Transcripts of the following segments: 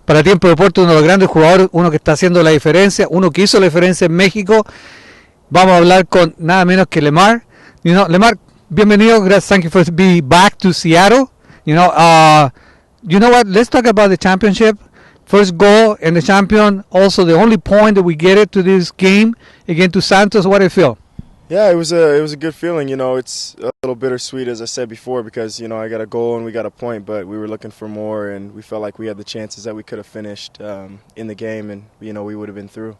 Para Tiempo Deporte, uno de los grandes jugadores, uno que está haciendo la diferencia, uno que hizo la diferencia en México. Vamos a hablar con nada menos que Lamar. Lamar, bienvenido. Gracias. Thank you for being back to Seattle. You know what? Let's talk about the championship. First goal and the champion. Also, the only point that we get it to this game against to Santos. What do you feel? Yeah, it was a good feeling. It's a little bittersweet, as I said before, because I got a goal and we got a point, but we were looking for more, and we felt like we had the chances that we could have finished in the game, and we would have been through.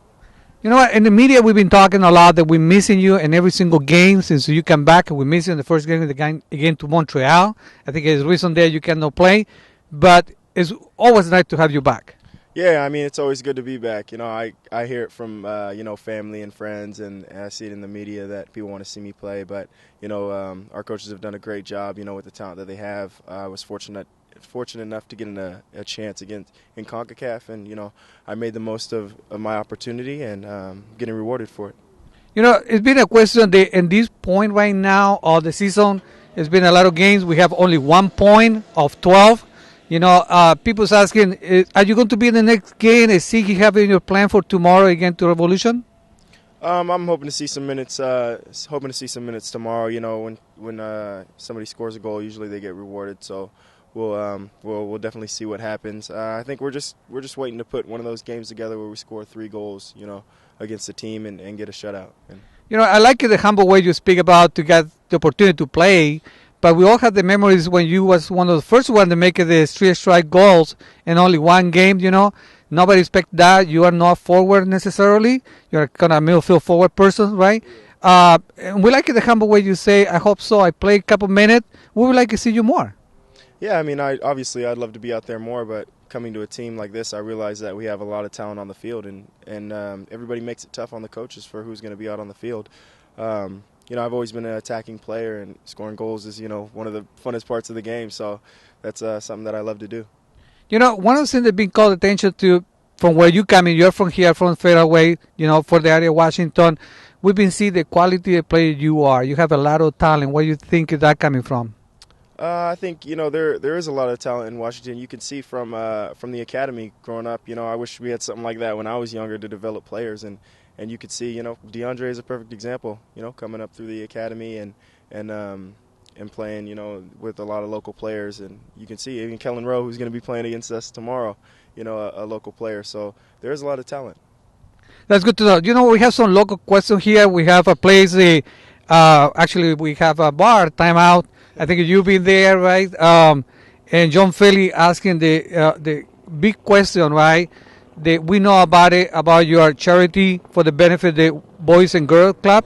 You know what? In the media, we've been talking a lot that we're missing you in every single game since you come back. We miss you in the first game of the game again to Montreal. I think there's a reason there you cannot play, but it's always nice to have you back. Yeah, I mean, it's always good to be back. I hear it from family and friends, and I see it in the media that people want to see me play. But our coaches have done a great job. With the talent that they have. I was fortunate enough to get in a chance in CONCAEF, and I made the most of my opportunity and getting rewarded for it. It's been a question that in this point right now of the season, it's been a lot of games. We have only 1 point of 12. People's asking, are you going to be in the next game? Is Sigi having your plan for tomorrow against to Revolution? I'm hoping to see some minutes. Tomorrow. When somebody scores a goal, usually they get rewarded. So we'll definitely see what happens. I think we're just waiting to put one of those games together where we score 3 goals, against the team and get a shutout. I like the humble way you speak about to get the opportunity to play. But we all have the memories when you was one of the first ones to make the 3 strike goals in only 1 game. Nobody expect that. You are not forward necessarily. You're kind of a midfield forward person, right? And we like the humble way you say, I hope so. I play a couple minutes. We would like to see you more. Yeah, I mean, obviously I'd love to be out there more, but coming to a team like this, I realize that we have a lot of talent on the field, and everybody makes it tough on the coaches for who's going to be out on the field. I've always been an attacking player, and scoring goals is, one of the funnest parts of the game. So that's something that I love to do. One of the things that's been called attention to from where you come in, you're from here, from Fairway, for the area of Washington. We've been seeing the quality of player you are. You have a lot of talent. Where do you think is that coming from? I think, there is a lot of talent in Washington. You can see from the academy growing up. I wish we had something like that when I was younger to develop players. And you could see, DeAndre is a perfect example, coming up through the academy and playing, with a lot of local players. And you can see even Kellen Rowe, who's going to be playing against us tomorrow, a local player. So there is a lot of talent. That's good to know. We have some local questions here. We have a place, actually we have a bar, timeout. I think you've been there, right? And John Philly asking the big question, right? We know about your charity for the benefit of the Boys and Girls Club.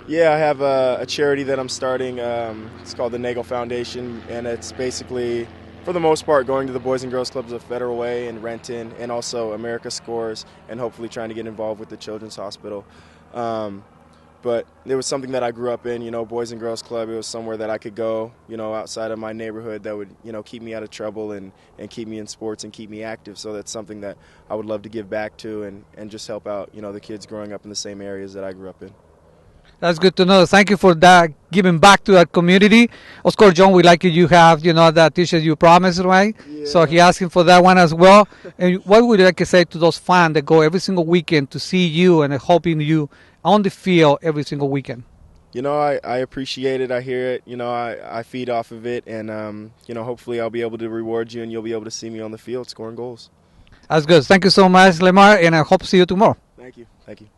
Yeah, I have a charity that I'm starting. It's called the Neagle Foundation, and it's basically, for the most part, going to the Boys and Girls Clubs of Federal Way and Renton, and also America Scores, and hopefully trying to get involved with the Children's Hospital. But it was something that I grew up in, Boys and Girls Club. It was somewhere that I could go, outside of my neighborhood that would, keep me out of trouble and keep me in sports and keep me active. So that's something that I would love to give back to and just help out, the kids growing up in the same areas that I grew up in. That's good to know. Thank you for that, giving back to that community. Of course, John, we like you have, that T-shirt you promised, right? Yeah. So he asking for that one as well. And what would you like to say to those fans that go every single weekend to see you and hoping you on the field every single weekend? I appreciate it. I hear it. I feed off of it. And, hopefully I'll be able to reward you and you'll be able to see me on the field scoring goals. That's good. Thank you so much, Lamar, and I hope to see you tomorrow. Thank you. Thank you.